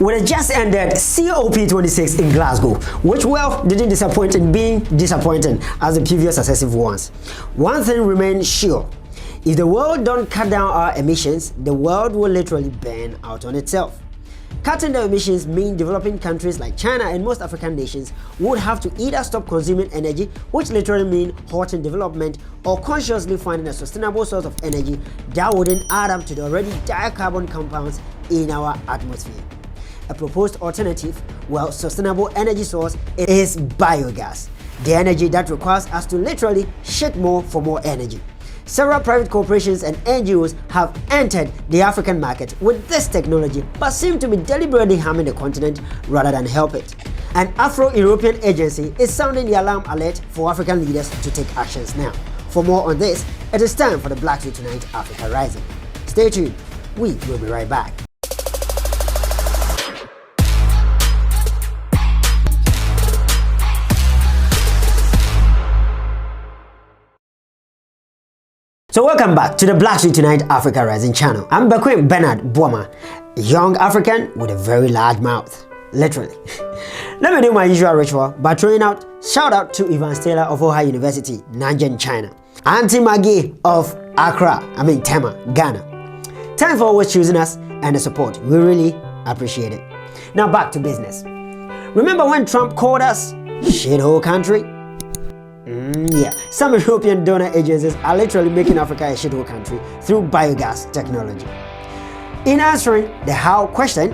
With the just ended COP26 in Glasgow, which didn't disappoint in being disappointing as the previous successive ones. One thing remains sure: if the world don't cut down our emissions, the world will literally burn out on itself. Cutting the emissions means developing countries like China and most African nations would have to either stop consuming energy, which literally means halting development, or consciously finding a sustainable source of energy that wouldn't add up to the already dire carbon compounds in our atmosphere. A proposed alternative, sustainable energy source is biogas, the energy that requires us to literally shit more for more energy. Several private corporations and NGOs have entered the African market with this technology but seem to be deliberately harming the continent rather than help it. An Afro-European agency is sounding the alarm alert for African leaders to take actions now. For more on this, it is time for the Black Suit Tonight Africa Rising. Stay tuned, we will be right back. So welcome back to the Black Suit Tonight Africa Rising channel. I'm Bekwem Bernard Boama, a young African with a very large mouth, literally. Let me do my usual ritual by throwing out shout out to Ivan Taylor of Ohio University, Nanjing, China. Auntie Maggie of Tema, Ghana. Thanks for always choosing us and the support. We really appreciate it. Now back to business. Remember when Trump called us shithole country? Yeah, some European donor agencies are literally making Africa a shithole country through biogas technology. In answering the how question,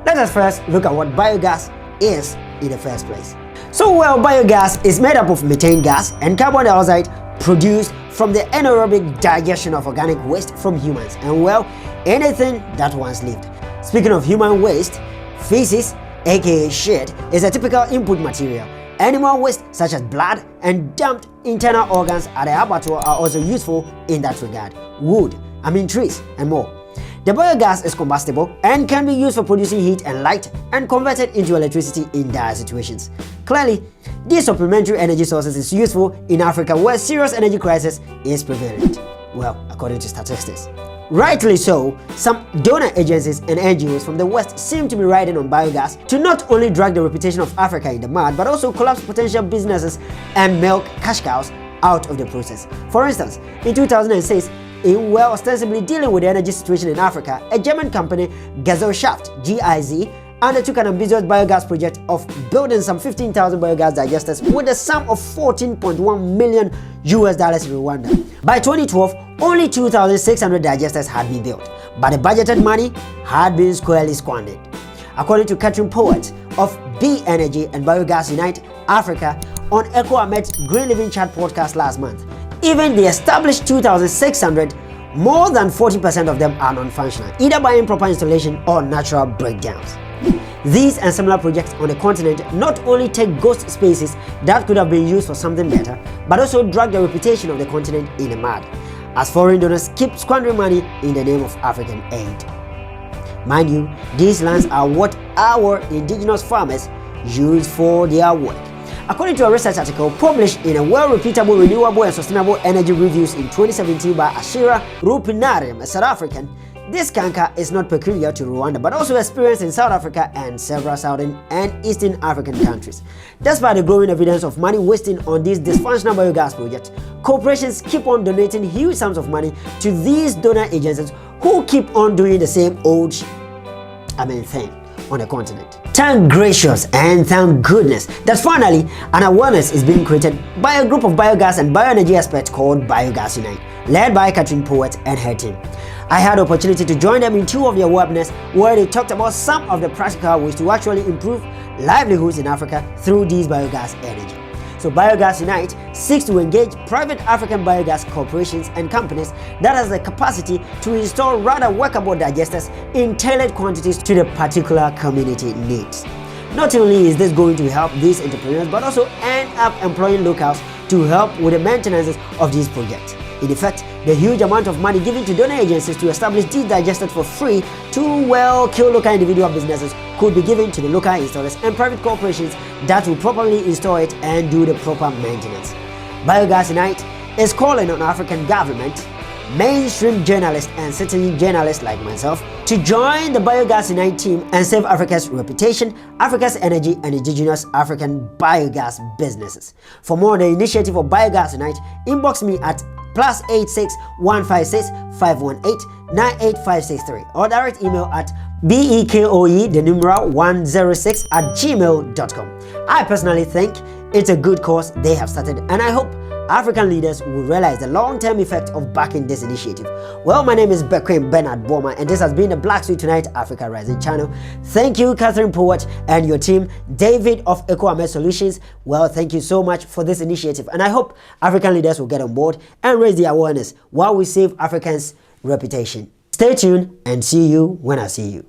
let us first look at what biogas is in the first place. So biogas is made up of methane gas and carbon dioxide produced from the anaerobic digestion of organic waste from humans and anything that once lived. Speaking of human waste, feces, aka shit, is a typical input material. Animal waste such as blood and dumped internal organs at the abattoir are also useful in that regard. Wood, trees and more. The biogas is combustible and can be used for producing heat and light and converted into electricity in dire situations. Clearly, these supplementary energy sources is useful in Africa where serious energy crisis is prevalent. According to statistics. Rightly so, some donor agencies and NGOs from the West seem to be riding on biogas to not only drag the reputation of Africa in the mud, but also collapse potential businesses and milk cash cows out of the process. For instance, in 2006, in ostensibly dealing with the energy situation in Africa, a German company, Gesellschaft GIZ, undertook an ambitious biogas project of building some 15,000 biogas digesters with a sum of $14.1 million in Rwanda. By 2012, only 2,600 digesters had been built, but the budgeted money had been squarely squandered. According to Katrin Puet of B Energy and Biogas Unite Africa on ECO-AMET Green Living Chat podcast last month, even the established 2,600, more than 40% of them are non-functional, either by improper installation or natural breakdowns. These and similar projects on the continent not only take ghost spaces that could have been used for something better, but also drag the reputation of the continent in the mud, as foreign donors keep squandering money in the name of African aid. Mind you, these lands are what our indigenous farmers use for their work. According to a research article published in a well-repeatable renewable and sustainable energy reviews in 2017 by Ashira Rupinariam, a South African, this canker is not peculiar to Rwanda but also experienced in South Africa and several southern and eastern African countries. Despite the growing evidence of money wasting on these dysfunctional biogas projects, corporations keep on donating huge sums of money to these donor agencies who keep on doing the same old thing on the continent. Thank gracious and thank goodness that finally an awareness is being created by a group of biogas and bioenergy experts called Biogas Unite, led by Katrin Puet and her team. I had the opportunity to join them in two of their webinars where they talked about some of the practical ways to actually improve livelihoods in Africa through these biogas energy. So Biogas Unite seeks to engage private African biogas corporations and companies that has the capacity to install rather workable digesters in tailored quantities to the particular community needs. Not only is this going to help these entrepreneurs, but also end up employing locals to help with the maintenance of these projects. In effect, the huge amount of money given to donor agencies to establish these digesters for free to kill local individual businesses could be given to the local installers and private corporations that will properly install it and do the proper maintenance. Biogas Unite is calling on African government, mainstream journalists and citizen journalists like myself to join the Biogas Unite team and save Africa's reputation, Africa's energy, and indigenous African biogas businesses. For more on the initiative of Biogas Unite, inbox me at +86 156 518 98563 or direct email at bekoe106@gmail.com. I personally think it's a good cause they have started, and I hope African leaders will realize the long-term effect of backing this initiative. Well, my name is Bequim Bernard Boma, and this has been the Black Suit Tonight Africa Rising channel. Thank you, Katrin, Puet, and your team, David of ECO-AMET Solutions. Well, thank you so much for this initiative, and I hope African leaders will get on board and raise the awareness while we save Africans' reputation. Stay tuned and see you when I see you.